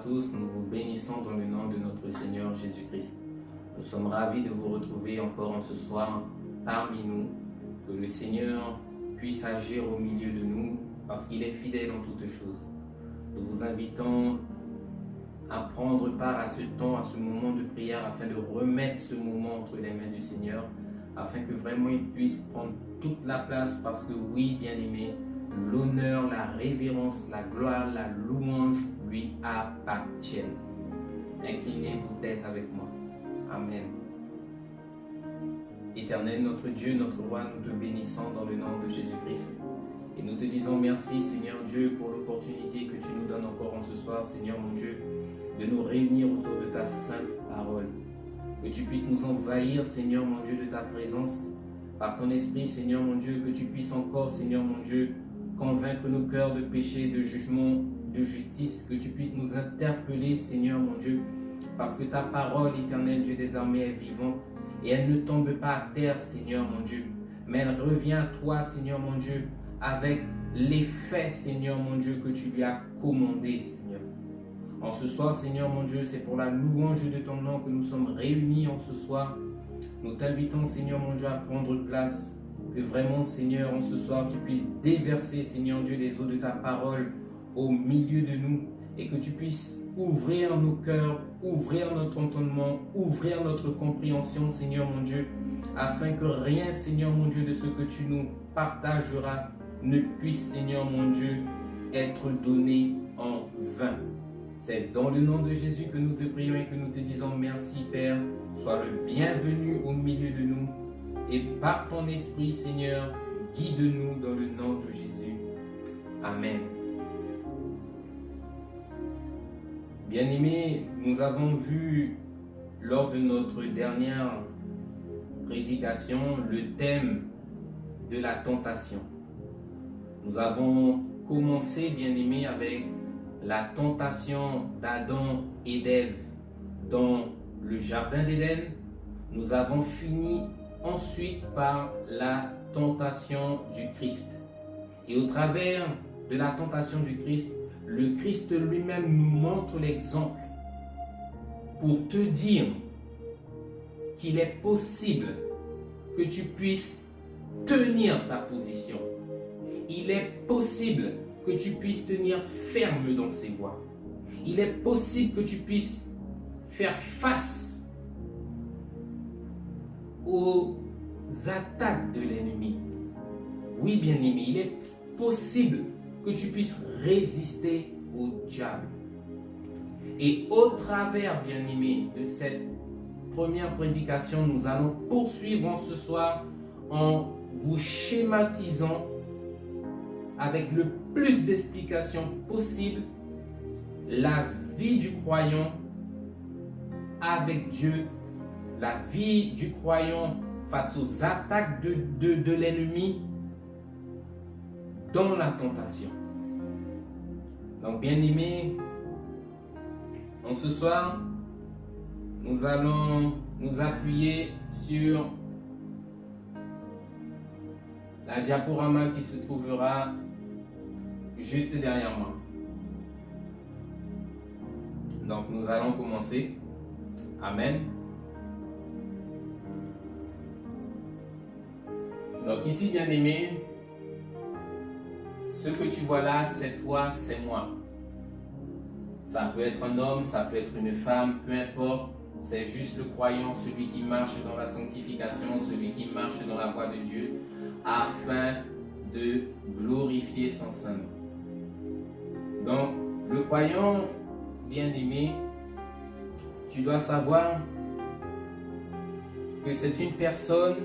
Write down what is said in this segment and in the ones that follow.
tous, nous vous bénissons dans le nom de notre Seigneur Jésus-Christ. Nous sommes ravis de vous retrouver encore en ce soir parmi nous, que le Seigneur puisse agir au milieu de nous parce qu'il est fidèle en toutes choses. Nous vous invitons à prendre part à ce temps, à ce moment de prière afin de remettre ce moment entre les mains du Seigneur, afin que vraiment il puisse prendre toute la place parce que oui, bien-aimé, l'honneur, la révérence, la gloire, la louange lui appartiennent. Inclinez-vous tête avec moi. Amen. Éternel, notre Dieu, notre roi, nous te bénissons dans le nom de Jésus-Christ. Et nous te disons merci, Seigneur Dieu, pour l'opportunité que tu nous donnes encore en ce soir, Seigneur mon Dieu, de nous réunir autour de ta sainte parole. Que tu puisses nous envahir, Seigneur mon Dieu, de ta présence, par ton esprit, Seigneur mon Dieu, que tu puisses encore, Seigneur mon Dieu, convaincre nos cœurs de péché, de jugement, de justice, que tu puisses nous interpeller, Seigneur mon Dieu, parce que ta parole, éternelle Dieu des armées, est vivante et elle ne tombe pas à terre, Seigneur mon Dieu, mais elle revient à toi, Seigneur mon Dieu, avec l'effet, Seigneur mon Dieu, que tu lui as commandé, Seigneur. En ce soir, Seigneur mon Dieu, c'est pour la louange de ton nom que nous sommes réunis en ce soir. Nous t'invitons, Seigneur mon Dieu, à prendre place. Que vraiment, Seigneur, en ce soir, tu puisses déverser, Seigneur Dieu, les eaux de ta parole au milieu de nous et que tu puisses ouvrir nos cœurs, ouvrir notre entendement, ouvrir notre compréhension, Seigneur mon Dieu, afin que rien, Seigneur mon Dieu, de ce que tu nous partageras ne puisse, Seigneur mon Dieu, être donné en vain. C'est dans le nom de Jésus que nous te prions et que nous te disons merci, Père. Sois le bienvenu au milieu de nous. Et par ton esprit, Seigneur, guide-nous dans le nom de Jésus. Amen. Bien-aimés, nous avons vu lors de notre dernière prédication le thème de la tentation. Nous avons commencé, bien-aimés, avec la tentation d'Adam et d'Ève dans le jardin d'Éden. Nous avons fini ensuite par la tentation du Christ. Et au travers de la tentation du Christ, le Christ lui-même nous montre l'exemple pour te dire qu'il est possible que tu puisses tenir ta position. Il est possible que tu puisses tenir ferme dans ses voies. Il est possible que tu puisses faire face aux attaques de l'ennemi. Oui, bien-aimé, il est possible que tu puisses résister au diable. Et au travers, bien-aimé, de cette première prédication, nous allons poursuivre en ce soir en vous schématisant avec le plus d'explications possible la vie du croyant avec Dieu, la vie du croyant face aux attaques de l'ennemi dans la tentation. Donc, bien-aimés, en ce soir, nous allons nous appuyer sur la diaporama qui se trouvera juste derrière moi. Donc, nous allons commencer. Amen. Donc ici, bien-aimé, ce que tu vois là, c'est toi, c'est moi. Ça peut être un homme, ça peut être une femme, peu importe. C'est juste le croyant, celui qui marche dans la sanctification, celui qui marche dans la voie de Dieu, afin de glorifier son Saint. Donc, le croyant, bien-aimé, tu dois savoir que c'est une personne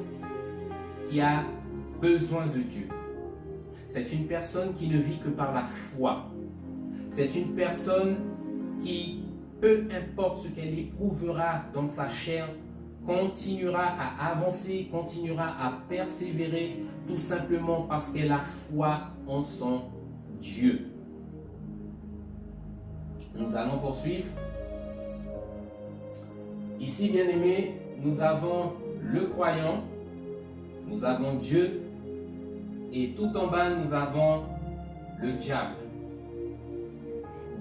qui a besoin de Dieu. C'est une personne qui ne vit que par la foi. C'est une personne qui, peu importe ce qu'elle éprouvera dans sa chair, continuera à avancer, continuera à persévérer, tout simplement parce qu'elle a foi en son Dieu. Nous allons poursuivre. Ici, bien-aimés, nous avons le croyant, nous avons Dieu, et tout en bas, nous avons le diable.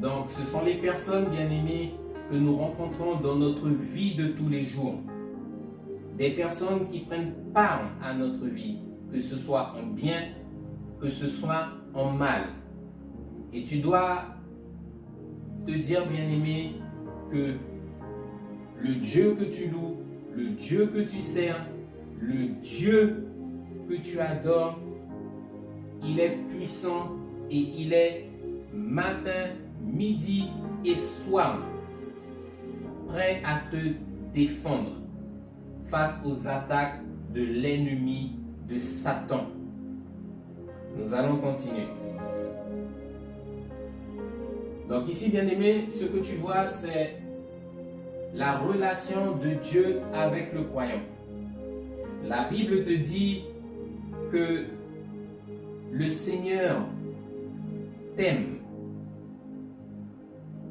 Donc, ce sont les personnes, bien-aimées, que nous rencontrons dans notre vie de tous les jours. Des personnes qui prennent part à notre vie, que ce soit en bien, que ce soit en mal. Et tu dois te dire, bien-aimé, que le Dieu que tu loues, le Dieu que tu sers, le Dieu que tu adores, il est puissant et il est matin, midi et soir prêt à te défendre face aux attaques de l'ennemi de Satan. Nous allons continuer. Donc ici, bien-aimé, ce que tu vois, c'est la relation de Dieu avec le croyant. La Bible te dit que le Seigneur t'aime.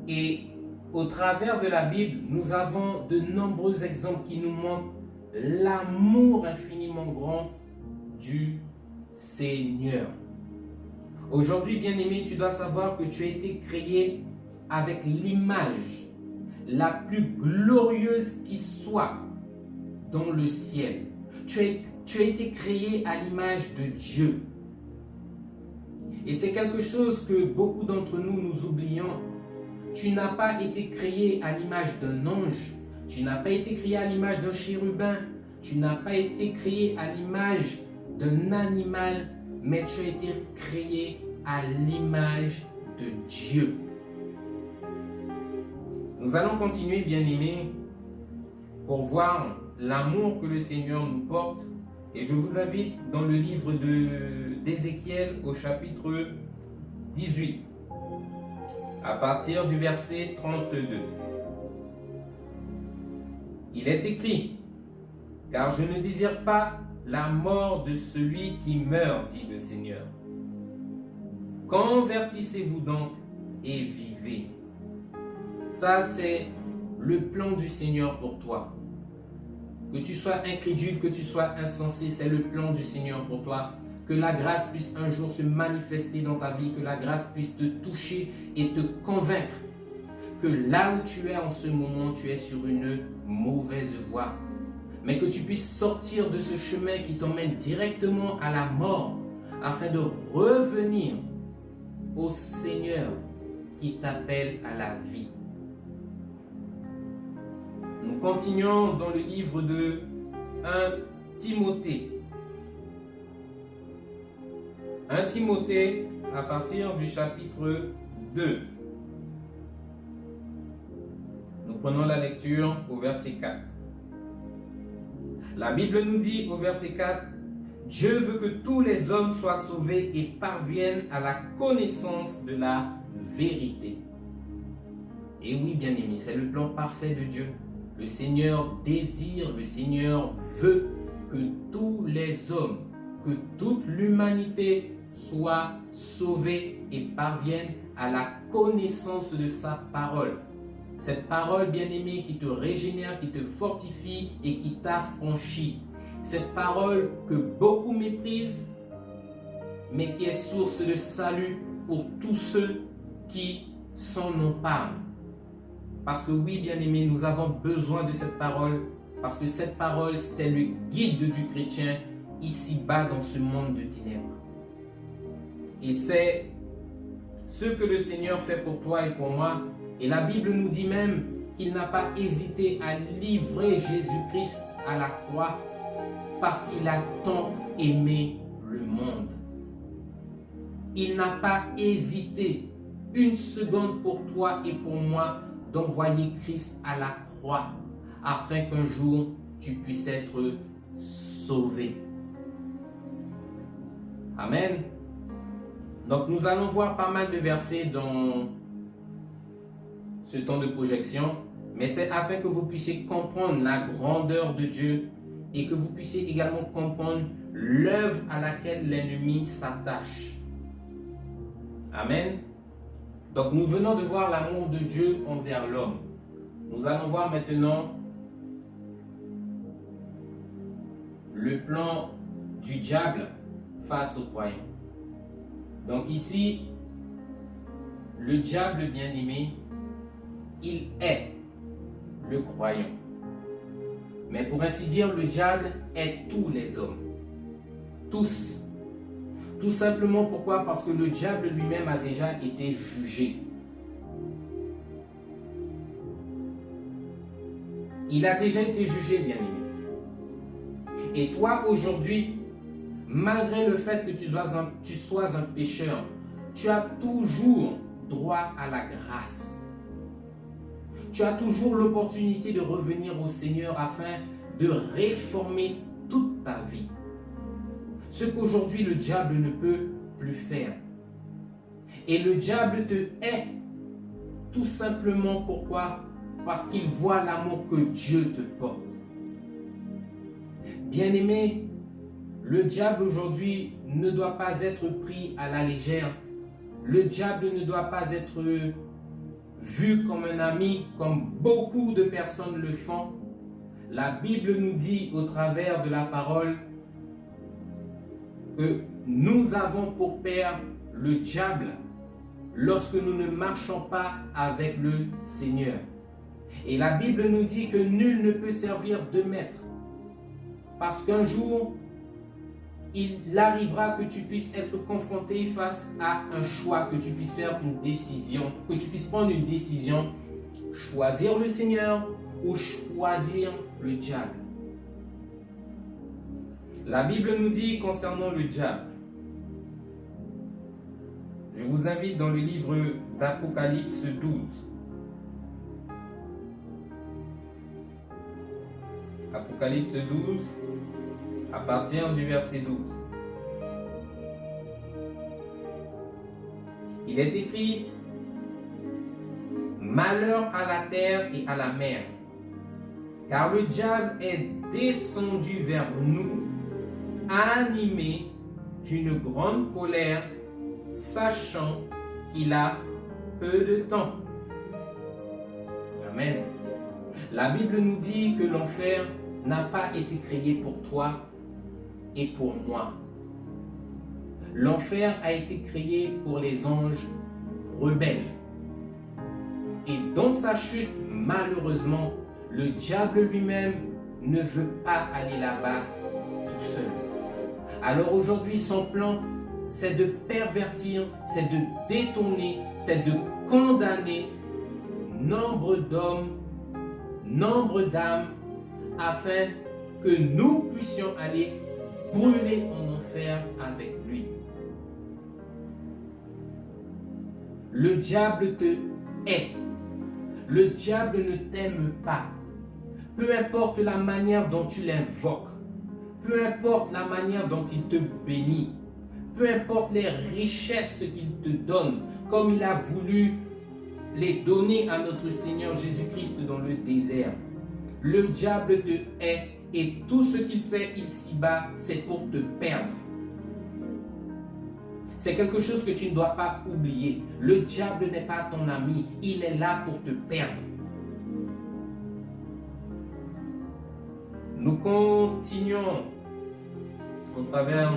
Et au travers de la Bible, nous avons de nombreux exemples qui nous montrent l'amour infiniment grand du Seigneur. Aujourd'hui, bien-aimé, tu dois savoir que tu as été créé avec l'image la plus glorieuse qui soit dans le ciel. Tu as été créé à l'image de Dieu. Et c'est quelque chose que beaucoup d'entre nous oublions. Tu n'as pas été créé à l'image d'un ange. Tu n'as pas été créé à l'image d'un chérubin. Tu n'as pas été créé à l'image d'un animal, mais tu as été créé à l'image de Dieu. Nous allons continuer, bien-aimés, pour voir l'amour que le Seigneur nous porte. Et je vous invite dans le livre d'Ézéchiel au chapitre 18, à partir du verset 32. Il est écrit, « Car je ne désire pas la mort de celui qui meurt, dit le Seigneur. Convertissez-vous donc et vivez. » Ça, c'est le plan du Seigneur pour toi. Que tu sois incrédule, que tu sois insensé, c'est le plan du Seigneur pour toi. Que la grâce puisse un jour se manifester dans ta vie, que la grâce puisse te toucher et te convaincre que là où tu es en ce moment, tu es sur une mauvaise voie. Mais que tu puisses sortir de ce chemin qui t'emmène directement à la mort afin de revenir au Seigneur qui t'appelle à la vie. Nous continuons dans le livre de 1 Timothée. 1 Timothée à partir du chapitre 2. Nous prenons la lecture au verset 4. La Bible nous dit au verset 4, « Dieu veut que tous les hommes soient sauvés et parviennent à la connaissance de la vérité. » Et oui, bien-aimés, c'est le plan parfait de Dieu. Le Seigneur désire, le Seigneur veut que tous les hommes, que toute l'humanité soit sauvée et parvienne à la connaissance de sa parole. Cette parole bien-aimée qui te régénère, qui te fortifie et qui t'affranchit. Cette parole que beaucoup méprisent, mais qui est source de salut pour tous ceux qui s'en emparent. Parce que oui, bien-aimés, nous avons besoin de cette parole, parce que cette parole, c'est le guide du chrétien ici-bas dans ce monde de ténèbres. Et c'est ce que le Seigneur fait pour toi et pour moi. Et la Bible nous dit même qu'il n'a pas hésité à livrer Jésus-Christ à la croix parce qu'il a tant aimé le monde. Il n'a pas hésité une seconde pour toi et pour moi d'envoyer Christ à la croix afin qu'un jour tu puisses être sauvé. Amen. Donc nous allons voir pas mal de versets dans ce temps de projection, mais c'est afin que vous puissiez comprendre la grandeur de Dieu et que vous puissiez également comprendre l'œuvre à laquelle l'ennemi s'attache. Amen. Donc nous venons de voir l'amour de Dieu envers l'homme. Nous allons voir maintenant le plan du diable face aux croyants. Donc ici, le diable bien-aimé, il est le croyant. Mais pour ainsi dire, le diable est tous les hommes. Tous. Tout simplement pourquoi? Parce que le diable lui-même a déjà été jugé. Il a déjà été jugé, bien-aimé. Et toi, aujourd'hui, malgré le fait que tu sois un pécheur, tu as toujours droit à la grâce. Tu as toujours l'opportunité de revenir au Seigneur afin de réformer toute ta vie. Ce qu'aujourd'hui le diable ne peut plus faire. Et le diable te hait tout simplement pourquoi? Parce qu'il voit l'amour que Dieu te porte. Bien-aimé, le diable aujourd'hui ne doit pas être pris à la légère. Le diable ne doit pas être vu comme un ami, comme beaucoup de personnes le font. La Bible nous dit au travers de la parole que nous avons pour père le diable lorsque nous ne marchons pas avec le Seigneur. Et la Bible nous dit que nul ne peut servir deux maîtres. Parce qu'un jour, il arrivera que tu puisses être confronté face à un choix, que tu puisses faire une décision, que tu puisses prendre une décision, choisir le Seigneur ou choisir le diable. La Bible nous dit concernant le diable, je vous invite dans le livre d'Apocalypse 12. Apocalypse 12, à partir du verset 12. Il est écrit: malheur à la terre et à la mer, car le diable est descendu vers nous, animé d'une grande colère, sachant qu'il a peu de temps. Amen. La Bible nous dit que l'enfer n'a pas été créé pour toi et pour moi. L'enfer a été créé pour les anges rebelles. Et dans sa chute, malheureusement, le diable lui-même ne veut pas aller là-bas tout seul. Alors aujourd'hui, son plan, c'est de pervertir, c'est de détourner, c'est de condamner nombre d'hommes, nombre d'âmes, afin que nous puissions aller brûler en enfer avec lui. Le diable te hait. Le diable ne t'aime pas. Peu importe la manière dont tu l'invoques, peu importe la manière dont il te bénit, peu importe les richesses qu'il te donne, comme il a voulu les donner à notre Seigneur Jésus-Christ dans le désert. Le diable te hait et tout ce qu'il fait ici-bas, c'est pour te perdre. C'est quelque chose que tu ne dois pas oublier. Le diable n'est pas ton ami, il est là pour te perdre. Nous continuons au travers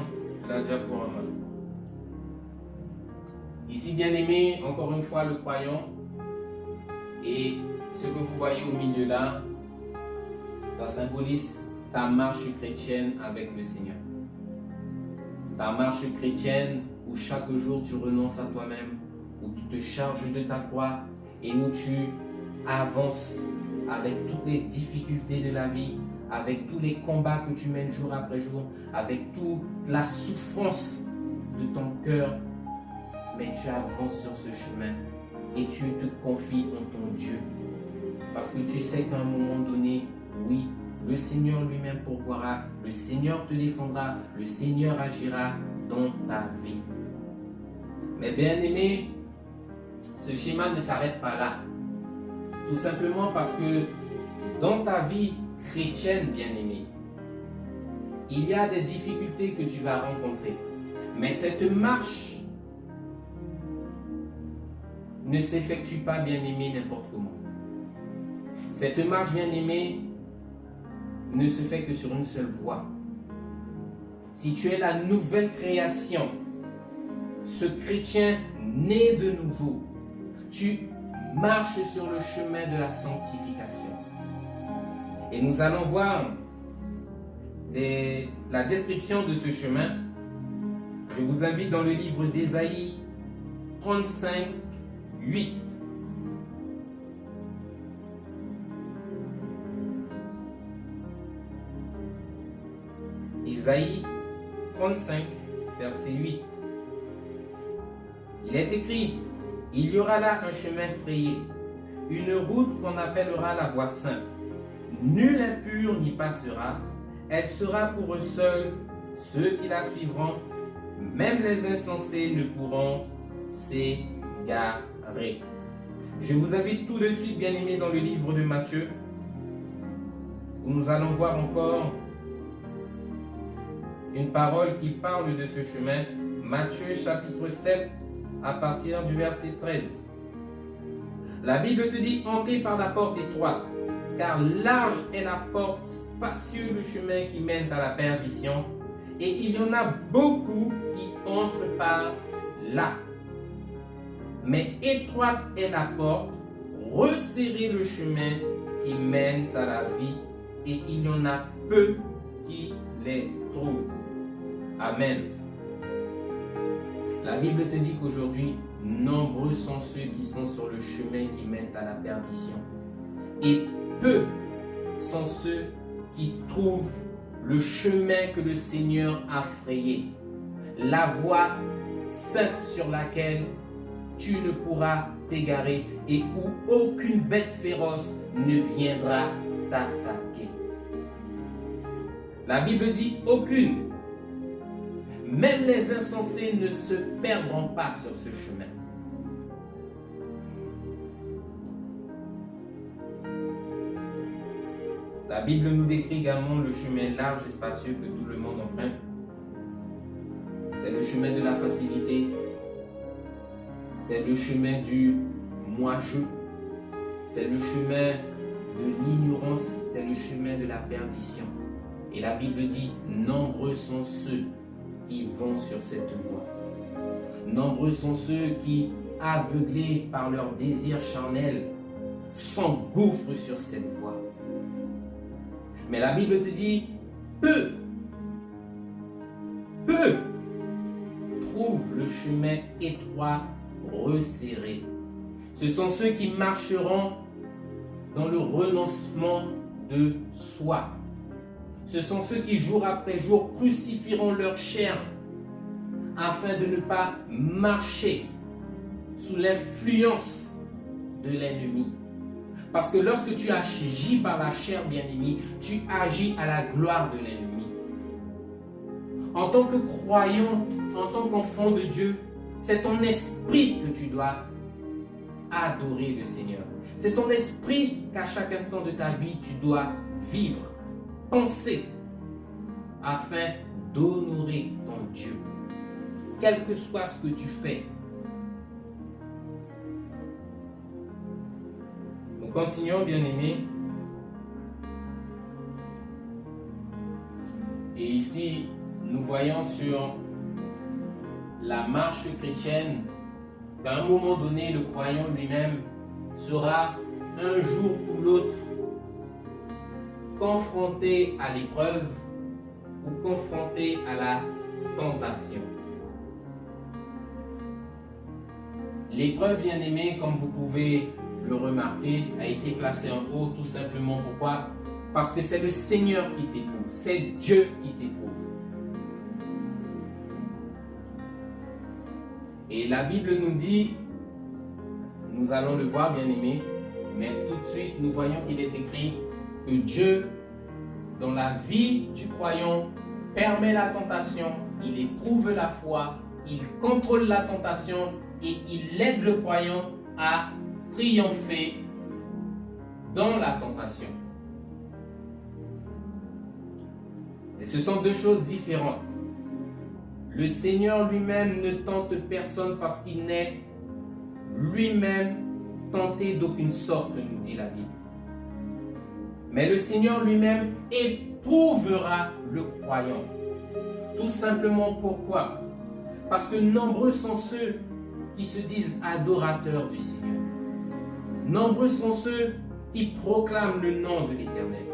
de la diaporama. Ici, bien aimé, encore une fois, le croyant. Et ce que vous voyez au milieu là, ça symbolise ta marche chrétienne avec le Seigneur. Ta marche chrétienne où chaque jour tu renonces à toi-même, où tu te charges de ta croix et où tu avances avec toutes les difficultés de la vie, avec tous les combats que tu mènes jour après jour, avec toute la souffrance de ton cœur, mais tu avances sur ce chemin et tu te confies en ton Dieu. Parce que tu sais qu'à un moment donné, oui, le Seigneur lui-même pourvoira, le Seigneur te défendra, le Seigneur agira dans ta vie. Mais bien aimé, ce schéma ne s'arrête pas là. Tout simplement parce que dans ta vie chrétienne, bien aimé, il y a des difficultés que tu vas rencontrer. Mais cette marche ne s'effectue pas, bien aimé, n'importe comment. Cette marche, bien aimé, ne se fait que sur une seule voie. Si tu es la nouvelle création, ce chrétien né de nouveau, tu marches sur le chemin de la sanctification. Et nous allons voir la description de ce chemin. Je vous invite dans le livre d'Ésaïe 35, 8. Ésaïe 35, verset 8. Il est écrit, « Il y aura là un chemin frayé, une route qu'on appellera la voie sainte. Nul impur n'y passera, elle sera pour eux seuls, ceux qui la suivront, même les insensés ne pourront s'égarer. » Je vous invite tout de suite, bien-aimés, dans le livre de Matthieu, où nous allons voir encore une parole qui parle de ce chemin. Matthieu chapitre 7, à partir du verset 13. La Bible te dit, entrez par la porte étroite, car large est la porte, spacieux le chemin qui mène à la perdition, et il y en a beaucoup qui entrent par là. Mais étroite est la porte, resserré le chemin qui mène à la vie, et il y en a peu qui les trouvent. Amen. La Bible te dit qu'aujourd'hui, nombreux sont ceux qui sont sur le chemin qui mène à la perdition. Et peu sont ceux qui trouvent le chemin que le Seigneur a frayé. La voie sainte sur laquelle tu ne pourras t'égarer et où aucune bête féroce ne viendra t'attaquer. La Bible dit aucune. Même les insensés ne se perdront pas sur ce chemin. La Bible nous décrit également le chemin large et spacieux que tout le monde emprunte. C'est le chemin de la facilité. C'est le chemin du moi-je. C'est le chemin de l'ignorance. C'est le chemin de la perdition. Et la Bible dit, nombreux sont ceux qui vont sur cette voie. Nombreux sont ceux qui, aveuglés par leurs désirs charnels, s'engouffrent sur cette voie. Mais la Bible te dit, peu trouvent le chemin étroit, resserré. Ce sont ceux qui marcheront dans le renoncement de soi. Ce sont ceux qui, jour après jour, crucifieront leur chair afin de ne pas marcher sous l'influence de l'ennemi. Parce que lorsque tu agis par la chair, bien-aimé, tu agis à la gloire de l'ennemi. En tant que croyant, en tant qu'enfant de Dieu, c'est ton esprit que tu dois adorer le Seigneur. C'est ton esprit qu'à chaque instant de ta vie, tu dois vivre, penser, afin d'honorer ton Dieu. Quel que soit ce que tu fais. Nous continuons, bien-aimés. Et ici, nous voyons sur la marche chrétienne qu'à un moment donné, le croyant lui-même sera un jour ou l'autre confronté à l'épreuve ou confronté à la tentation. L'épreuve, bien-aimée, comme vous pouvez le remarquer, a été placée en haut tout simplement. Pourquoi? Parce que c'est le Seigneur qui t'éprouve, c'est Dieu qui t'éprouve. Et la Bible nous dit, nous allons le voir, bien-aimés, mais tout de suite, nous voyons qu'il est écrit que Dieu, dans la vie du croyant, permet la tentation, il éprouve la foi, il contrôle la tentation et il aide le croyant à triompher dans la tentation. Et ce sont deux choses différentes. Le Seigneur lui-même ne tente personne parce qu'il n'est lui-même tenté d'aucune sorte, nous dit la Bible. Mais le Seigneur lui-même éprouvera le croyant. Tout simplement pourquoi? Parce que nombreux sont ceux qui se disent adorateurs du Seigneur. Nombreux sont ceux qui proclament le nom de l'Éternel.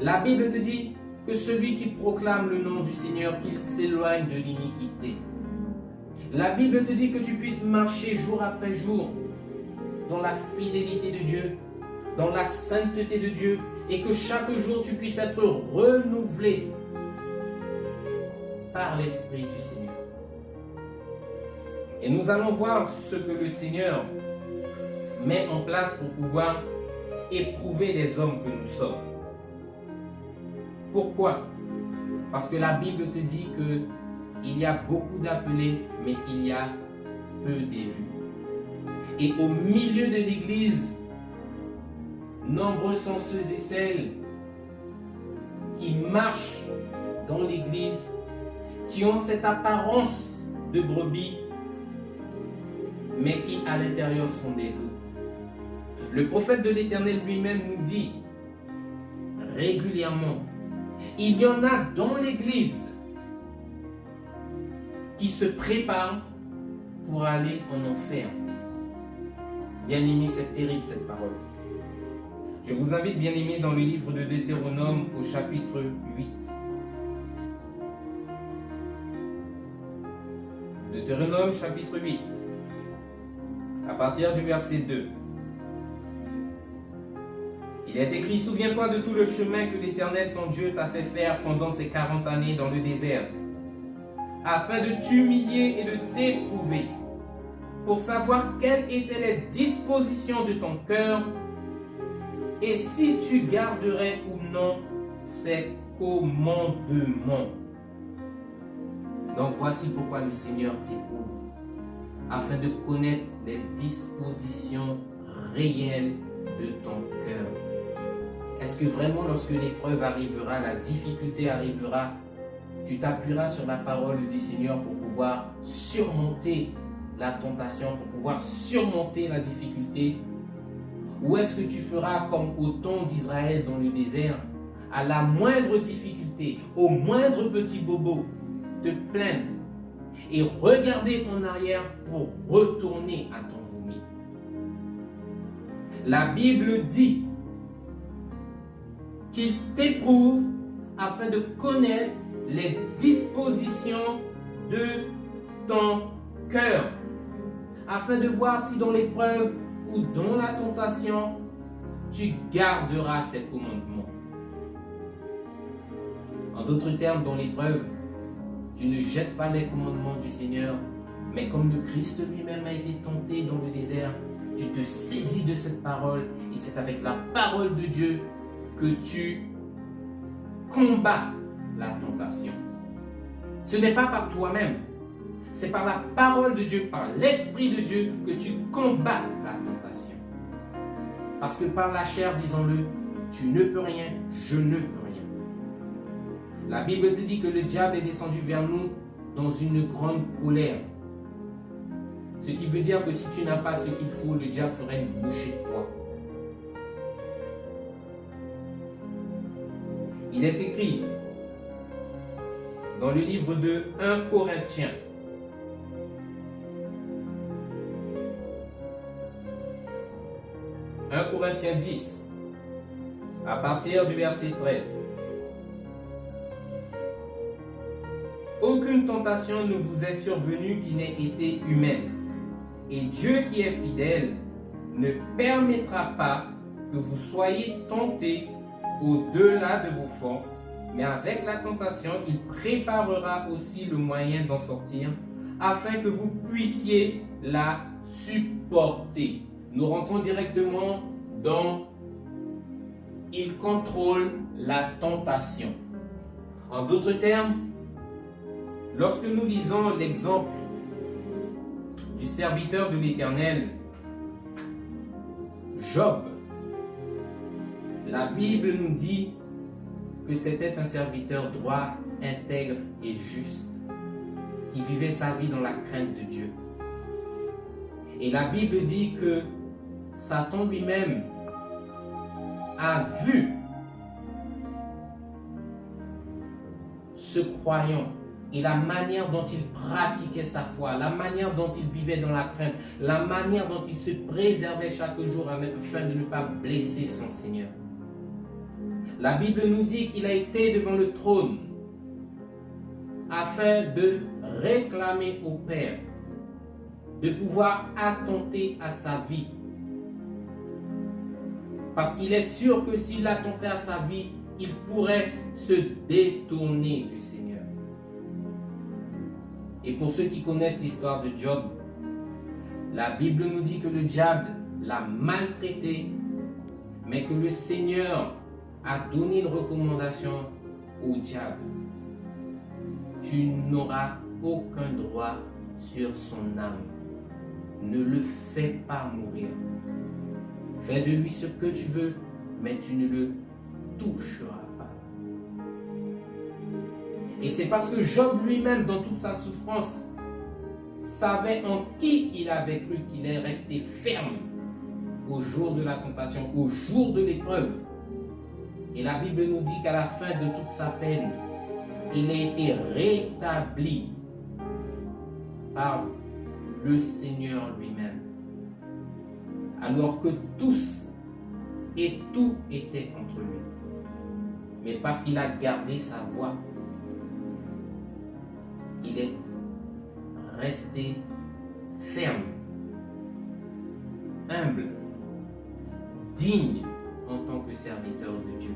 La Bible te dit que celui qui proclame le nom du Seigneur, qu'il s'éloigne de l'iniquité. La Bible te dit que tu puisses marcher jour après jour dans la fidélité de Dieu, dans la sainteté de Dieu, et que chaque jour tu puisses être renouvelé par l'Esprit du Seigneur. Et nous allons voir ce que le Seigneur met en place pour pouvoir éprouver les hommes que nous sommes. Pourquoi? Parce que la Bible te dit qu'il y a beaucoup d'appelés, mais il y a peu d'élus. Et au milieu de l'Église, nombreux sont ceux et celles qui marchent dans l'Église, qui ont cette apparence de brebis, mais qui à l'intérieur sont des loups. Le prophète de l'Éternel lui-même nous dit régulièrement, il y en a dans l'Église qui se préparent pour aller en enfer. Bien-aimés, c'est terrible cette parole. Je vous invite, bien-aimés, dans le livre de Deutéronome au chapitre 8. Deutéronome chapitre 8, à partir du verset 2. Il est écrit, souviens-toi de tout le chemin que l'Éternel ton Dieu t'a fait faire pendant ces 40 années dans le désert, afin de t'humilier et de t'éprouver, pour savoir quelles étaient les dispositions de ton cœur, et si tu garderais ou non ses commandements. Donc voici pourquoi le Seigneur t'éprouve, afin de connaître les dispositions réelles de ton cœur. Est-ce que vraiment lorsque l'épreuve arrivera, la difficulté arrivera, tu t'appuieras sur la parole du Seigneur pour pouvoir surmonter la tentation, pour pouvoir surmonter la difficulté? Ou est-ce que tu feras comme au temps d'Israël dans le désert, à la moindre difficulté, au moindre petit bobo, te plaindre et regarder en arrière pour retourner à ton vomi? La Bible dit qu'il t'éprouve afin de connaître les dispositions de ton cœur, afin de voir si dans l'épreuve ou dans la tentation, tu garderas ses commandements. En d'autres termes, dans l'épreuve, tu ne jettes pas les commandements du Seigneur, mais comme le Christ lui-même a été tenté dans le désert, tu te saisis de cette parole et c'est avec la parole de Dieu que tu combats la tentation. Ce n'est pas par toi-même, c'est par la parole de Dieu, par l'Esprit de Dieu que tu combats la tentation. Parce que par la chair, disons-le, tu ne peux rien, je ne peux rien. La Bible te dit que le diable est descendu vers nous dans une grande colère. Ce qui veut dire que si tu n'as pas ce qu'il faut, le diable ferait une bouchée de toi. Il est écrit dans le livre de 1 Corinthiens, « 1 Corinthiens 10, à partir du verset 13. « Aucune tentation ne vous est survenue qui n'ait été humaine, et Dieu qui est fidèle ne permettra pas que vous soyez tentés au-delà de vos forces, mais avec la tentation, il préparera aussi le moyen d'en sortir, afin que vous puissiez la supporter. » Nous rentrons directement dans « il contrôle la tentation ». En d'autres termes, lorsque nous lisons l'exemple du serviteur de l'Éternel, Job, la Bible nous dit que c'était un serviteur droit, intègre et juste, qui vivait sa vie dans la crainte de Dieu. Et la Bible dit que Satan lui-même a vu ce croyant et la manière dont il pratiquait sa foi, la manière dont il vivait dans la crainte, la manière dont il se préservait chaque jour afin de ne pas blesser son Seigneur. La Bible nous dit qu'il a été devant le trône afin de réclamer au Père de pouvoir attenter à sa vie. Parce qu'il est sûr que s'il attentait à sa vie, il pourrait se détourner du Seigneur. Et pour ceux qui connaissent l'histoire de Job, la Bible nous dit que le diable l'a maltraité, mais que le Seigneur a donné une recommandation au diable. Tu n'auras aucun droit sur son âme. Ne le fais pas mourir. Fais de lui ce que tu veux, mais tu ne le toucheras pas. Et c'est parce que Job lui-même, dans toute sa souffrance, savait en qui il avait cru qu'il est resté ferme au jour de la tentation, au jour de l'épreuve. Et la Bible nous dit qu'à la fin de toute sa peine, il a été rétabli par le Seigneur lui-même. Alors que tous et tout était contre lui. Mais parce qu'il a gardé sa voix, il est resté ferme, humble, digne en tant que serviteur de Dieu.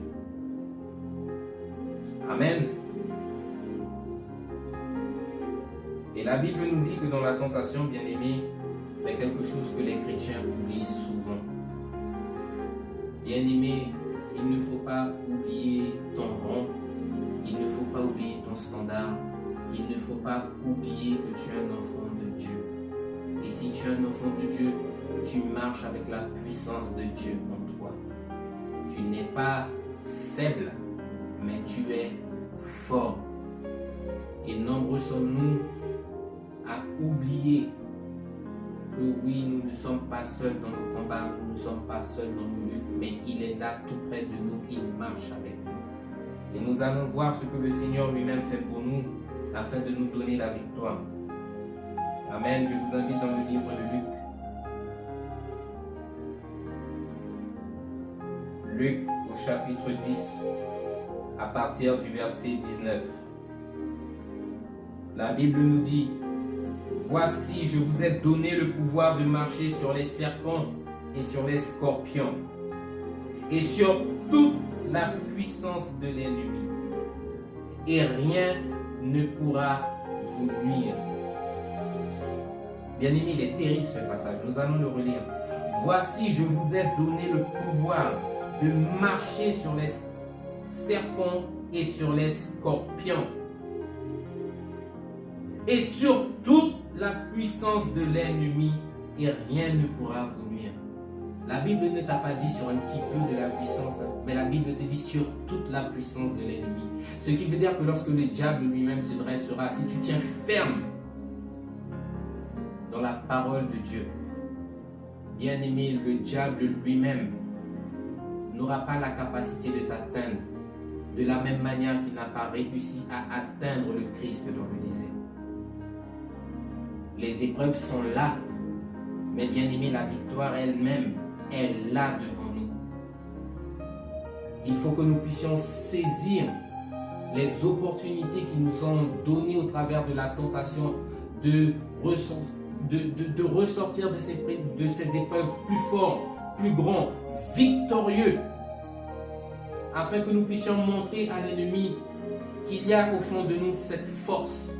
Amen. Et la Bible nous dit que dans la tentation, bien-aimés, c'est quelque chose que les chrétiens oublient souvent. Bien-aimés, il ne faut pas oublier ton rang, il ne faut pas oublier ton standard, il ne faut pas oublier que tu es un enfant de Dieu. Et si tu es un enfant de Dieu, tu marches avec la puissance de Dieu en toi. Tu n'es pas faible, mais tu es fort. Et nombreux sommes-nous à oublier que oui, nous ne sommes pas seuls dans nos combats, nous ne sommes pas seuls dans nos luttes, mais il est là tout près de nous, il marche avec nous. Et nous allons voir ce que le Seigneur lui-même fait pour nous, afin de nous donner la victoire. Amen. Je vous invite dans le livre de Luc. Luc au chapitre 10, à partir du verset 19. La Bible nous dit: voici, je vous ai donné le pouvoir de marcher sur les serpents et sur les scorpions et sur toute la puissance de l'ennemi. Et rien ne pourra vous nuire. Bien-aimé, il est terrible ce passage. Nous allons le relire. Voici, je vous ai donné le pouvoir de marcher sur les serpents et sur les scorpions et sur toute la puissance de l'ennemi, et rien ne pourra vous nuire. La Bible ne t'a pas dit sur un petit peu de la puissance, mais la Bible te dit sur toute la puissance de l'ennemi. Ce qui veut dire que lorsque le diable lui-même se dressera, si tu tiens ferme dans la parole de Dieu, bien aimé, le diable lui-même n'aura pas la capacité de t'atteindre de la même manière qu'il n'a pas réussi à atteindre le Christ dans le désert. Les épreuves sont là, mais bien aimé, la victoire elle-même est là devant nous. Il faut que nous puissions saisir les opportunités qui nous sont données au travers de la tentation de ressortir de ces épreuves plus forts, plus grands, victorieux, afin que nous puissions montrer à l'ennemi qu'il y a au fond de nous cette force,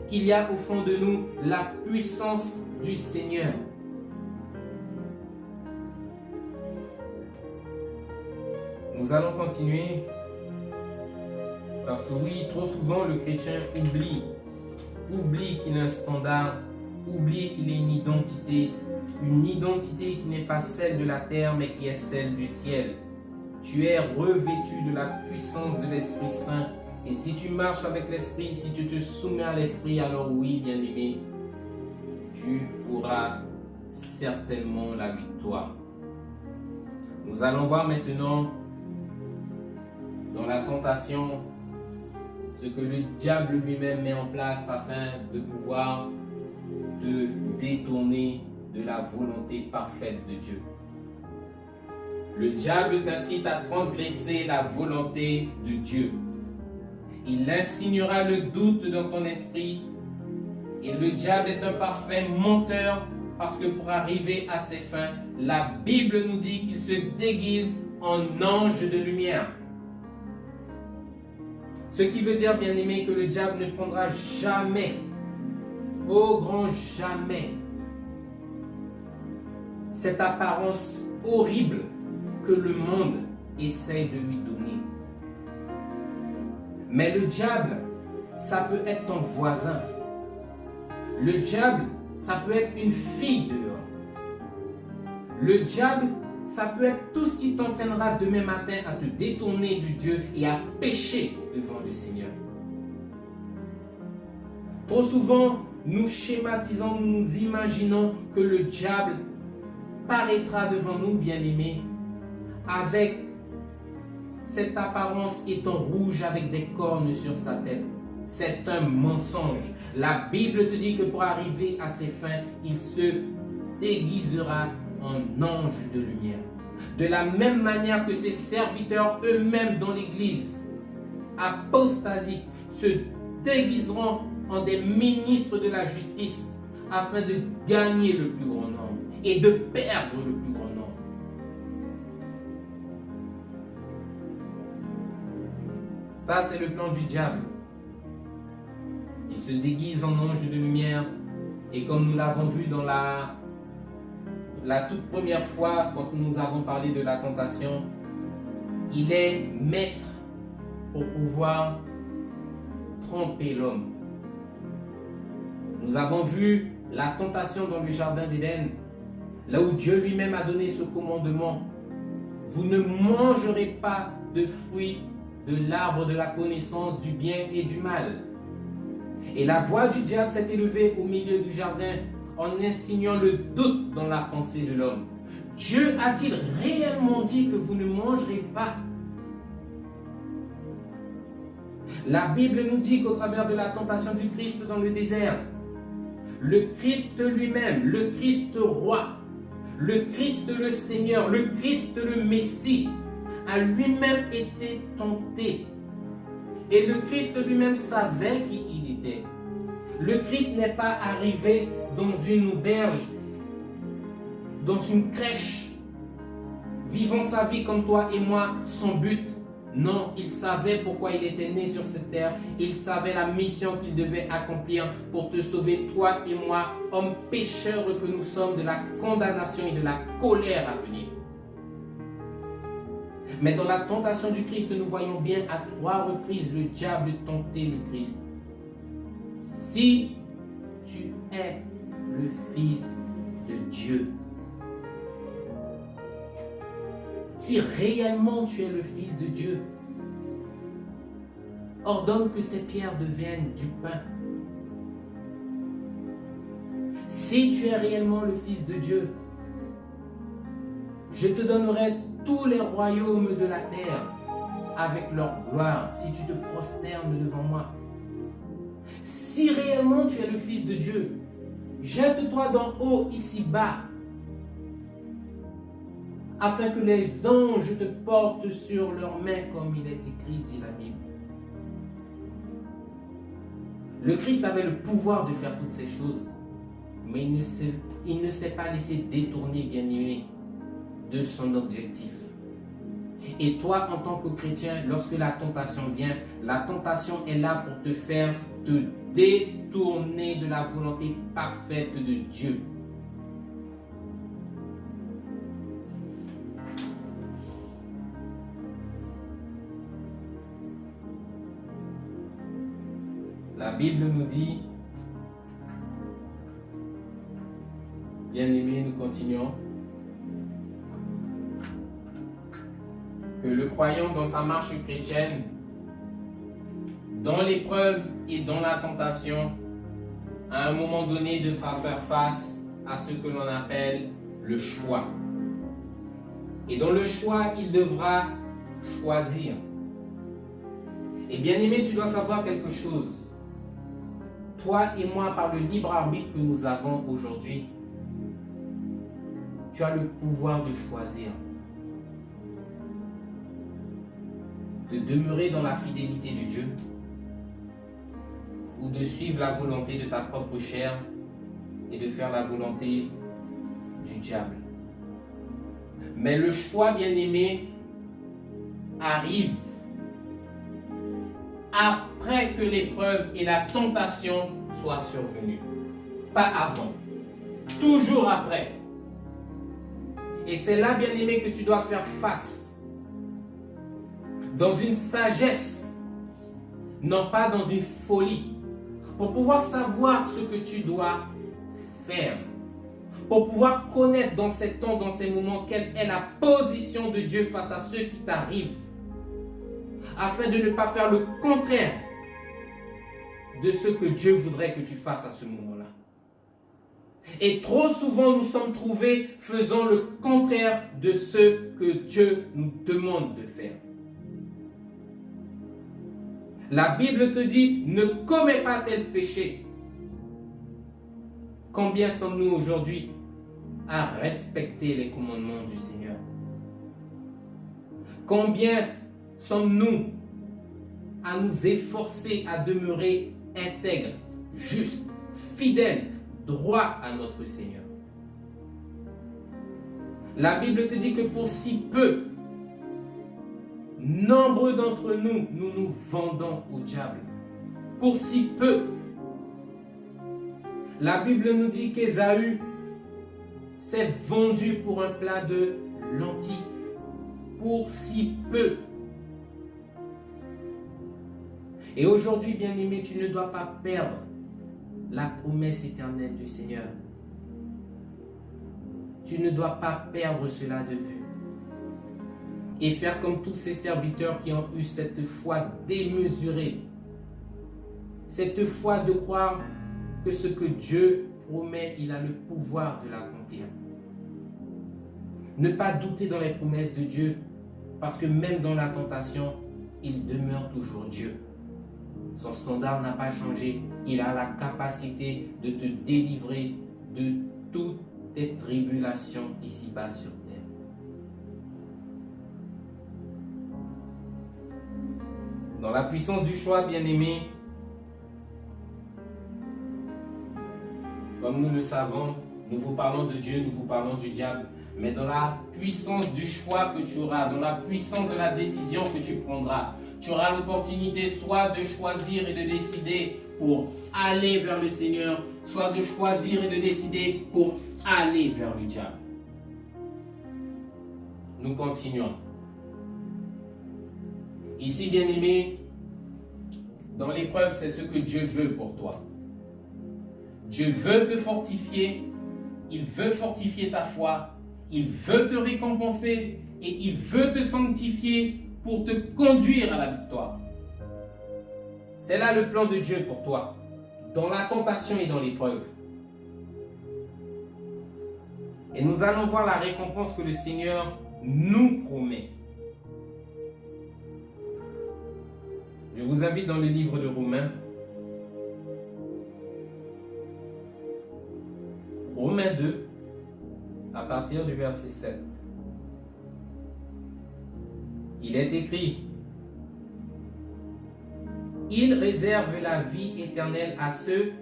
qu'il y a au fond de nous la puissance du Seigneur. Nous allons continuer parce que oui, trop souvent le chrétien oublie qu'il a un standard, oublie qu'il a une identité qui n'est pas celle de la terre mais qui est celle du ciel. Tu es revêtu de la puissance de l'Esprit Saint. Et si tu marches avec l'Esprit, si tu te soumets à l'Esprit, alors oui, bien-aimé, tu auras certainement la victoire. Nous allons voir maintenant dans la tentation ce que le diable lui-même met en place afin de pouvoir te détourner de la volonté parfaite de Dieu. Le diable t'incite à transgresser la volonté de Dieu. Il insinuera le doute dans ton esprit. Et le diable est un parfait menteur parce que pour arriver à ses fins, la Bible nous dit qu'il se déguise en ange de lumière. Ce qui veut dire, bien aimé, que le diable ne prendra jamais, au grand jamais, cette apparence horrible que le monde essaie de lui donner. Mais le diable, ça peut être ton voisin. Le diable, ça peut être une fille dehors. Le diable, ça peut être tout ce qui t'entraînera demain matin à te détourner du Dieu et à pécher devant le Seigneur. Trop souvent, nous schématisons, nous imaginons que le diable paraîtra devant nous, bien-aimés, avec cette apparence étant rouge avec des cornes sur sa tête. C'est un mensonge. La Bible te dit que pour arriver à ses fins, il se déguisera en ange de lumière. De la même manière que ses serviteurs eux-mêmes dans l'Église apostasiques se déguiseront en des ministres de la justice afin de gagner le plus grand nombre et de perdre le plus grand nombre. Ça, c'est le plan du diable. Il se déguise en ange de lumière et comme nous l'avons vu dans la toute première fois quand nous avons parlé de la tentation, il est maître pour pouvoir tromper l'homme. Nous avons vu la tentation dans le jardin d'Éden, là où Dieu lui-même a donné ce commandement. Vous ne mangerez pas de fruits de l'arbre de la connaissance du bien et du mal. Et la voix du diable s'est élevée au milieu du jardin en insinuant le doute dans la pensée de l'homme. Dieu a-t-il réellement dit que vous ne mangerez pas? La Bible nous dit qu'au travers de la tentation du Christ dans le désert, le Christ lui-même, le Christ roi, le Christ le Seigneur, le Christ le Messie, a lui-même été tenté. Et le Christ lui-même savait qui il était. Le Christ n'est pas arrivé dans une auberge, dans une crèche, vivant sa vie comme toi et moi, sans but. Non, il savait pourquoi il était né sur cette terre. Il savait la mission qu'il devait accomplir pour te sauver, toi et moi, hommes pécheurs que nous sommes, de la condamnation et de la colère à venir. Mais dans la tentation du Christ, nous voyons bien à 3 reprises le diable tenter le Christ. Si tu es le Fils de Dieu, si réellement tu es le Fils de Dieu, ordonne que ces pierres deviennent du pain. Si tu es réellement le Fils de Dieu, je te donnerai tous les royaumes de la terre avec leur gloire si tu te prosternes devant moi. Si réellement tu es le Fils de Dieu, jette-toi d'en haut ici-bas afin que les anges te portent sur leurs mains comme il est écrit, dit la Bible. Le Christ avait le pouvoir de faire toutes ces choses, mais il ne s'est pas laissé détourner, bien-aimé, de son objectif. Et toi, en tant que chrétien, lorsque la tentation vient, la tentation est là pour te faire te détourner de la volonté parfaite de Dieu. La Bible nous dit, bien-aimés, nous continuons, que le croyant dans sa marche chrétienne, dans l'épreuve et dans la tentation, à un moment donné devra faire face à ce que l'on appelle le choix. Et dans le choix, il devra choisir. Et bien aimé, tu dois savoir quelque chose. Toi et moi, par le libre arbitre que nous avons aujourd'hui, tu as le pouvoir de choisir. De demeurer dans la fidélité de Dieu ou de suivre la volonté de ta propre chair et de faire la volonté du diable. Mais le choix, bien-aimé, arrive après que l'épreuve et la tentation soient survenues. Pas avant. Toujours après. Et c'est là, bien-aimé, que tu dois faire face. Dans une sagesse, non pas dans une folie. Pour pouvoir savoir ce que tu dois faire. Pour pouvoir connaître dans ces temps, dans ces moments, quelle est la position de Dieu face à ceux qui t'arrivent. Afin de ne pas faire le contraire de ce que Dieu voudrait que tu fasses à ce moment-là. Et trop souvent, nous sommes trouvés faisant le contraire de ce que Dieu nous demande de faire. La Bible te dit, ne commets pas tel péché. Combien sommes-nous aujourd'hui à respecter les commandements du Seigneur? Combien sommes-nous à nous efforcer à demeurer intègres, justes, fidèles, droits à notre Seigneur? La Bible te dit que pour si peu, nombreux d'entre nous, nous nous vendons au diable. Pour si peu. La Bible nous dit qu'Ésaü s'est vendu pour un plat de lentilles. Pour si peu. Et aujourd'hui, bien-aimé, tu ne dois pas perdre la promesse éternelle du Seigneur. Tu ne dois pas perdre cela de vue. Et faire comme tous ces serviteurs qui ont eu cette foi démesurée. Cette foi de croire que ce que Dieu promet, il a le pouvoir de l'accomplir. Ne pas douter dans les promesses de Dieu, parce que même dans la tentation, il demeure toujours Dieu. Son standard n'a pas changé. Il a la capacité de te délivrer de toutes tes tribulations ici-bas sur terre. Dans la puissance du choix, bien-aimé, comme nous le savons, nous vous parlons de Dieu, nous vous parlons du diable. Mais dans la puissance du choix que tu auras, dans la puissance de la décision que tu prendras, tu auras l'opportunité soit de choisir et de décider pour aller vers le Seigneur, soit de choisir et de décider pour aller vers le diable. Nous continuons. Ici, bien-aimé, dans l'épreuve, c'est ce que Dieu veut pour toi. Dieu veut te fortifier, il veut fortifier ta foi, il veut te récompenser et il veut te sanctifier pour te conduire à la victoire. C'est là le plan de Dieu pour toi, dans la tentation et dans l'épreuve. Et nous allons voir la récompense que le Seigneur nous promet. Je vous invite dans le livre de Romains. Romains 2, à partir du verset 7. Il est écrit: il réserve la vie éternelle à ceux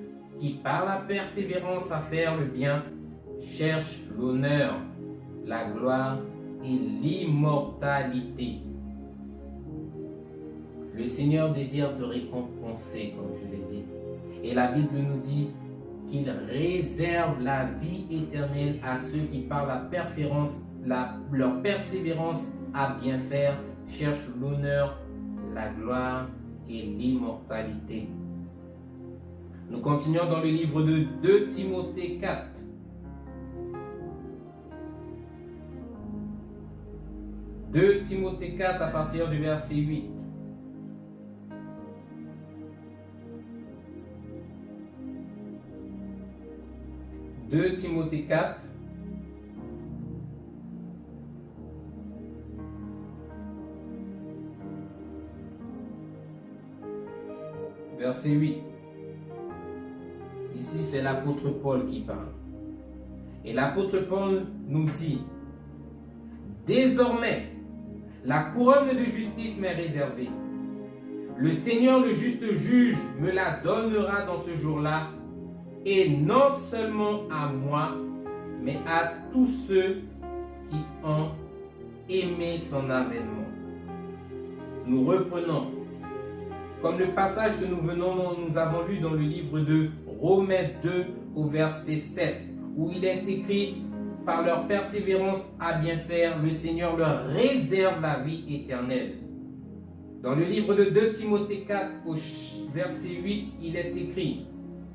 qui, par la persévérance à faire le bien, cherchent l'honneur, la gloire et l'immortalité. Le Seigneur désire te récompenser, comme je l'ai dit. Et la Bible nous dit qu'il réserve la vie éternelle à ceux qui, par leur persévérance à bien faire, cherchent l'honneur, la gloire et l'immortalité. Nous continuons dans le livre de 2 Timothée 4. 2 Timothée 4 à partir du verset 8. « 2 Timothée 4, verset 8. Ici, c'est l'apôtre Paul qui parle. Et l'apôtre Paul nous dit, « Désormais, la couronne de justice m'est réservée. Le Seigneur, le juste juge, me la donnera dans ce jour-là, et non seulement à moi, mais à tous ceux qui ont aimé son avènement. » Nous reprenons, comme le passage que nous avons lu dans le livre de Romains 2 au verset 7, où il est écrit, « Par leur persévérance à bien faire, le Seigneur leur réserve la vie éternelle. » Dans le livre de 2 Timothée 4 au verset 8, il est écrit,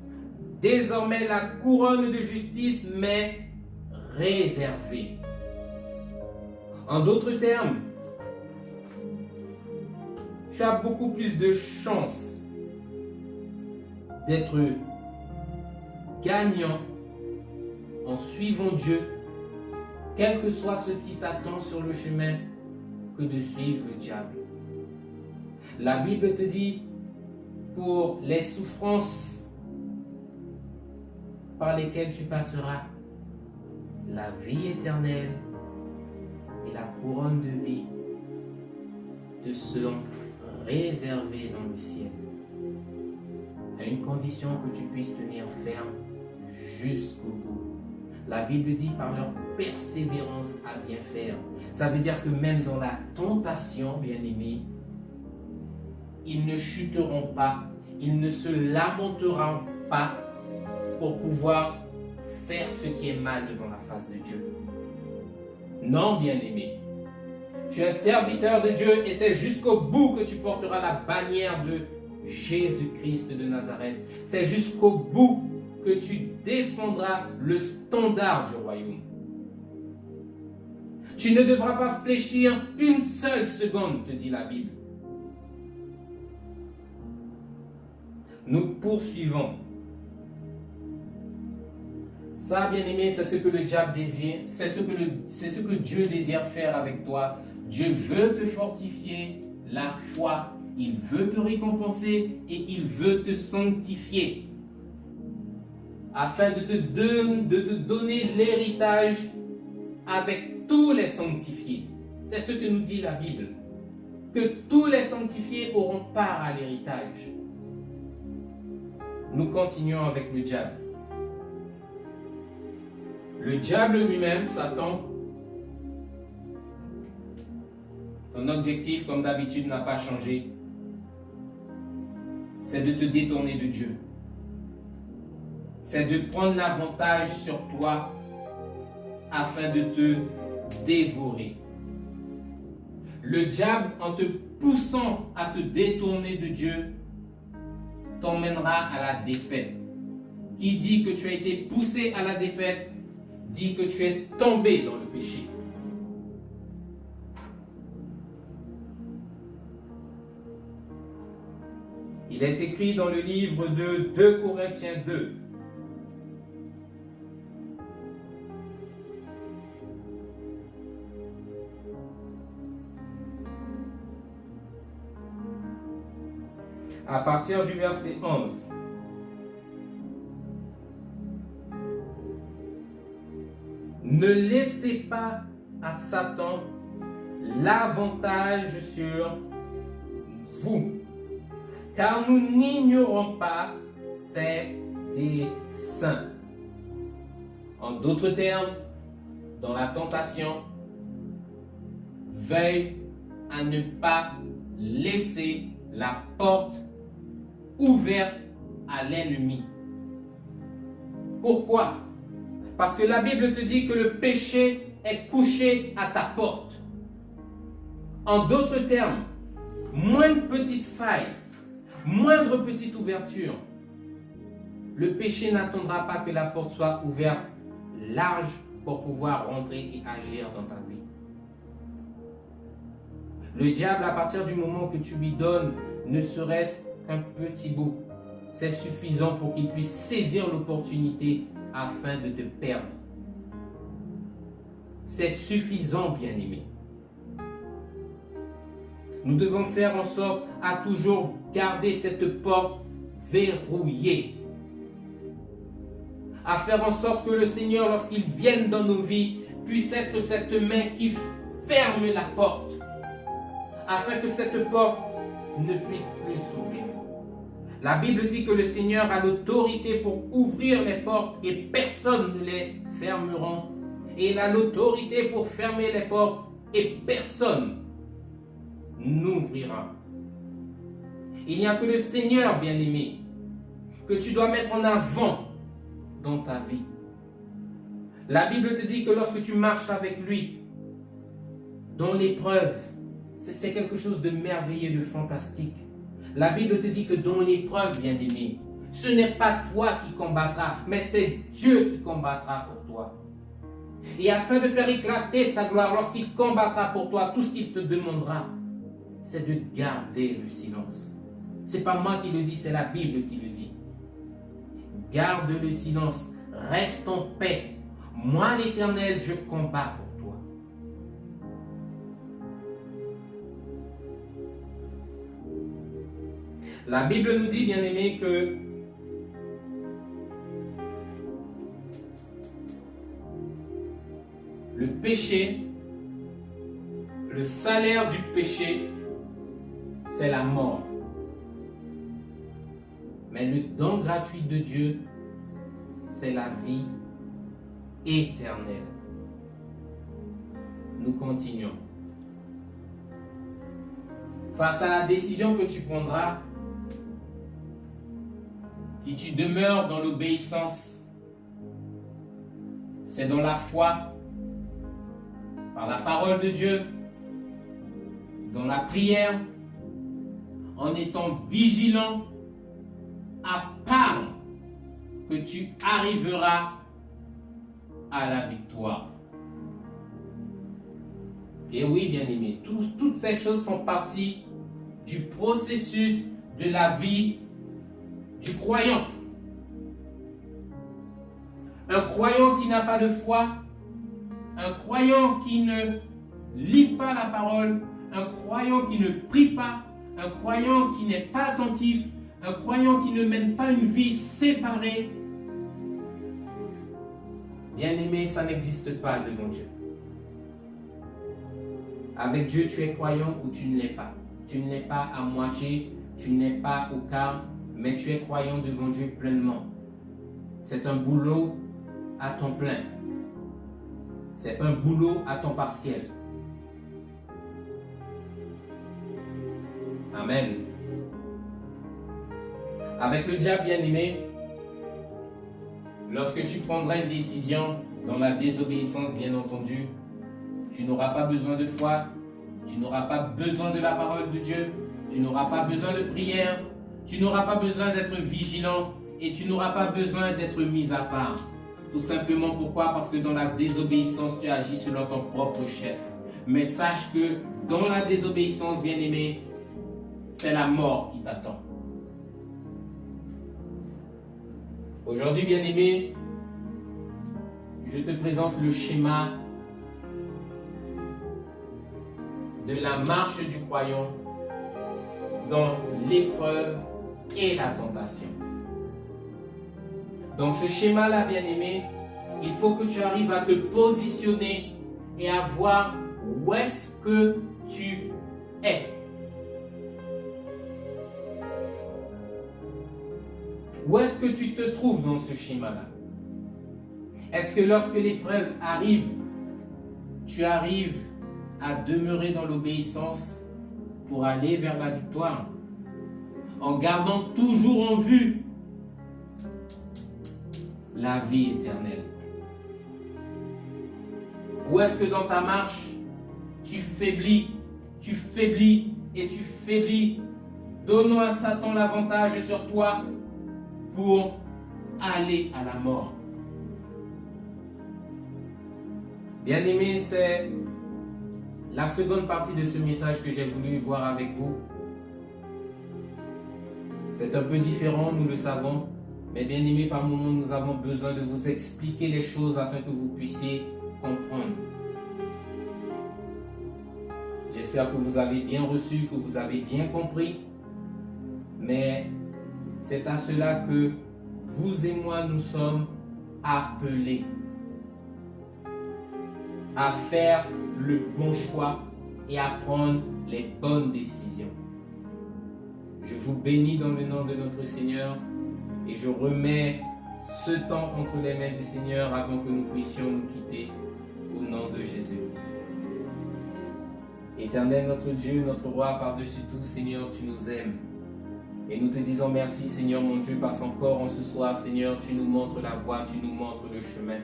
« Désormais la couronne de justice m'est réservée. » En d'autres termes, tu as beaucoup plus de chances d'être gagnant en suivant Dieu, quel que soit ce qui t'attend sur le chemin, que de suivre le diable. La Bible te dit, pour les souffrances par lesquelles tu passeras, la vie éternelle et la couronne de vie te seront réservées dans le ciel, à une condition que tu puisses tenir ferme jusqu'au bout. La Bible dit par leur persévérance à bien faire. Ça veut dire que même dans la tentation, bien-aimés, ils ne chuteront pas, ils ne se lamenteront pas pour pouvoir faire ce qui est mal devant la face de Dieu. Non, bien-aimé, tu es un serviteur de Dieu et c'est jusqu'au bout que tu porteras la bannière de Jésus-Christ de Nazareth. C'est jusqu'au bout que tu défendras le standard du royaume. Tu ne devras pas fléchir une seule seconde, te dit la Bible. Nous poursuivons. Ça, bien-aimé, c'est ce que le diable désire, c'est ce que Dieu désire faire avec toi. Dieu veut te fortifier la foi, il veut te récompenser et il veut te sanctifier afin de te donner l'héritage avec tous les sanctifiés. C'est ce que nous dit la Bible, que tous les sanctifiés auront part à l'héritage. Nous continuons avec le diable. Le diable lui-même, Satan, son objectif, comme d'habitude, n'a pas changé. C'est de te détourner de Dieu. C'est de prendre l'avantage sur toi afin de te dévorer. Le diable, en te poussant à te détourner de Dieu, t'emmènera à la défaite. Qui dit que tu as été poussé à la défaite, dit que tu es tombé dans le péché. Il est écrit dans le livre de 2 Corinthiens 2. À partir du verset 11. Ne laissez pas à Satan l'avantage sur vous, car nous n'ignorons pas ses desseins. En d'autres termes, dans la tentation, veille à ne pas laisser la porte ouverte à l'ennemi. Pourquoi? Parce que la Bible te dit que le péché est couché à ta porte. En d'autres termes, moindre petite faille, moindre petite ouverture, le péché n'attendra pas que la porte soit ouverte large pour pouvoir rentrer et agir dans ta vie. Le diable, à partir du moment que tu lui donnes ne serait-ce qu'un petit bout, c'est suffisant pour qu'il puisse saisir l'opportunité afin de te perdre. C'est suffisant, bien-aimé. Nous devons faire en sorte à toujours garder cette porte verrouiller. À faire en sorte que le Seigneur, lorsqu'il vienne dans nos vies, puisse être cette main qui ferme la porte, afin que cette porte ne puisse plus s'ouvrir. La Bible dit que le Seigneur a l'autorité pour ouvrir les portes et personne ne les fermera. Et il a l'autorité pour fermer les portes et personne n'ouvrira. Il n'y a que le Seigneur, bien-aimé, que tu dois mettre en avant dans ta vie. La Bible te dit que lorsque tu marches avec lui, dans l'épreuve, c'est quelque chose de merveilleux, de fantastique. La Bible te dit que dans l'épreuve, bien-aimé, ce n'est pas toi qui combattras, mais c'est Dieu qui combattra pour toi. Et afin de faire éclater sa gloire, lorsqu'il combattra pour toi, tout ce qu'il te demandera, c'est de garder le silence. Ce n'est pas moi qui le dis, c'est la Bible qui le dit. Garde le silence, reste en paix. Moi, l'Éternel, je combats pour toi. La Bible nous dit, bien-aimés, que le péché, le salaire du péché, c'est la mort. Mais le don gratuit de Dieu, c'est la vie éternelle. Nous continuons. Face à la décision que tu prendras, si tu demeures dans l'obéissance, c'est dans la foi, par la parole de Dieu, dans la prière, en étant vigilant, à part que tu arriveras à la victoire. Et oui, bien-aimé, toutes ces choses font partie du processus de la vie du croyant. Un croyant qui n'a pas de foi, un croyant qui ne lit pas la parole, un croyant qui ne prie pas, un croyant qui n'est pas attentif, un croyant qui ne mène pas une vie séparée, bien-aimé, ça n'existe pas devant Dieu. Avec Dieu, tu es croyant ou tu ne l'es pas. Tu ne l'es pas à moitié, tu n'es pas au quart, mais tu es croyant devant Dieu pleinement. C'est un boulot à temps plein. C'est un boulot à temps partiel. Amen. Avec le diable, bien-aimé, lorsque tu prendras une décision dans la désobéissance, bien entendu, tu n'auras pas besoin de foi, tu n'auras pas besoin de la parole de Dieu, tu n'auras pas besoin de prière, tu n'auras pas besoin d'être vigilant et tu n'auras pas besoin d'être mis à part. Tout simplement pourquoi? Parce que dans la désobéissance, tu agis selon ton propre chef. Mais sache que dans la désobéissance, bien-aimé, c'est la mort qui t'attend. Aujourd'hui, bien-aimé, je te présente le schéma de la marche du croyant dans l'épreuve et la tentation. Dans ce schéma-là, bien-aimé, il faut que tu arrives à te positionner et à voir où est-ce que tu es. Où est-ce que tu te trouves dans ce schéma-là? Est-ce que lorsque l'épreuve arrive, tu arrives à demeurer dans l'obéissance pour aller vers la victoire, en gardant toujours en vue la vie éternelle? Ou est-ce que dans ta marche, tu faiblis et tu faiblis, donnant à Satan l'avantage sur toi pour aller à la mort? Bien-aimés, c'est la seconde partie de ce message que j'ai voulu voir avec vous. C'est un peu différent, nous le savons, mais bien-aimés, par moments, nous avons besoin de vous expliquer les choses afin que vous puissiez comprendre. J'espère que vous avez bien reçu, que vous avez bien compris, mais C'est à cela que vous et moi, nous sommes appelés à faire le bon choix et à prendre les bonnes décisions. Je vous bénis dans le nom de notre Seigneur et je remets ce temps entre les mains du Seigneur avant que nous puissions nous quitter au nom de Jésus. Éternel notre Dieu, notre roi, par-dessus tout, Seigneur, tu nous aimes. Et nous te disons merci, Seigneur mon Dieu, parce qu'encore en ce soir, Seigneur, tu nous montres la voie, tu nous montres le chemin.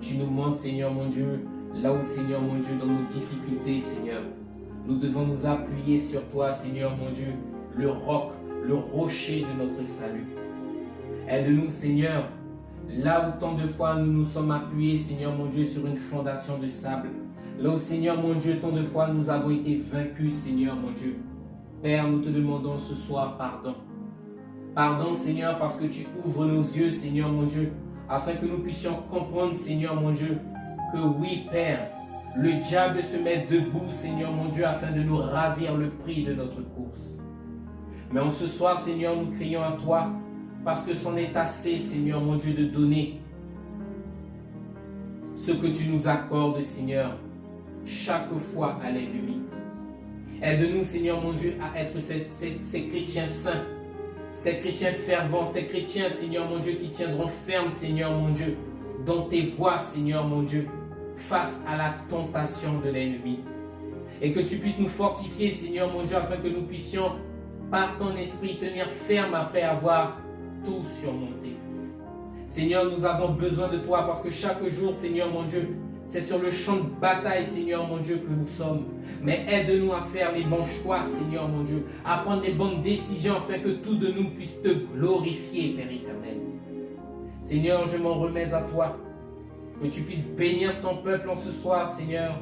Tu nous montres, Seigneur mon Dieu, là où, Seigneur mon Dieu, dans nos difficultés, Seigneur, nous devons nous appuyer sur toi, Seigneur mon Dieu, le roc, le rocher de notre salut. Aide-nous, Seigneur, là où tant de fois nous nous sommes appuyés, Seigneur mon Dieu, sur une fondation de sable. Là où, Seigneur mon Dieu, tant de fois nous avons été vaincus, Seigneur mon Dieu. Père, nous te demandons ce soir pardon. Pardon, Seigneur, parce que tu ouvres nos yeux, Seigneur mon Dieu, afin que nous puissions comprendre, Seigneur mon Dieu, que oui, Père, le diable se met debout, Seigneur mon Dieu, afin de nous ravir le prix de notre course. Mais en ce soir, Seigneur, nous crions à toi, parce que c'en est assez, Seigneur mon Dieu, de donner ce que tu nous accordes, Seigneur, chaque fois à l'ennemi. Aide-nous, Seigneur mon Dieu, à être ces chrétiens saints, ces chrétiens fervents, ces chrétiens, Seigneur mon Dieu, qui tiendront ferme, Seigneur mon Dieu, dans tes voies, Seigneur mon Dieu, face à la tentation de l'ennemi. Et que tu puisses nous fortifier, Seigneur mon Dieu, afin que nous puissions, par ton esprit, tenir ferme après avoir tout surmonté. Seigneur, nous avons besoin de toi parce que chaque jour, Seigneur mon Dieu, c'est sur le champ de bataille, Seigneur mon Dieu, que nous sommes. Mais aide-nous à faire les bons choix, Seigneur mon Dieu, à prendre les bonnes décisions afin que tout de nous puisse te glorifier, Père éternel. Seigneur, je m'en remets à toi. Que tu puisses bénir ton peuple en ce soir, Seigneur,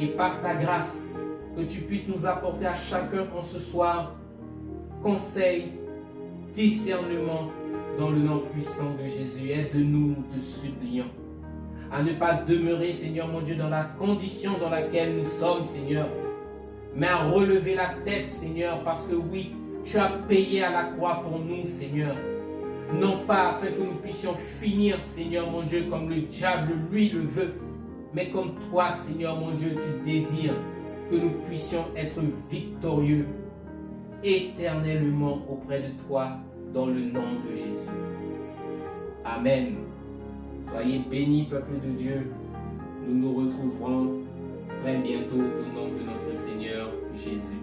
et par ta grâce, que tu puisses nous apporter à chacun en ce soir conseil, discernement, dans le nom puissant de Jésus. Aide-nous, nous te supplions, à ne pas demeurer, Seigneur mon Dieu, dans la condition dans laquelle nous sommes, Seigneur, mais à relever la tête, Seigneur, parce que oui, tu as payé à la croix pour nous, Seigneur. Non pas afin que nous puissions finir, Seigneur mon Dieu, comme le diable, lui, le veut, mais comme toi, Seigneur mon Dieu, tu désires que nous puissions être victorieux éternellement auprès de toi, dans le nom de Jésus. Amen. Soyez bénis, peuple de Dieu. Nous nous retrouverons très bientôt au nom de notre Seigneur Jésus.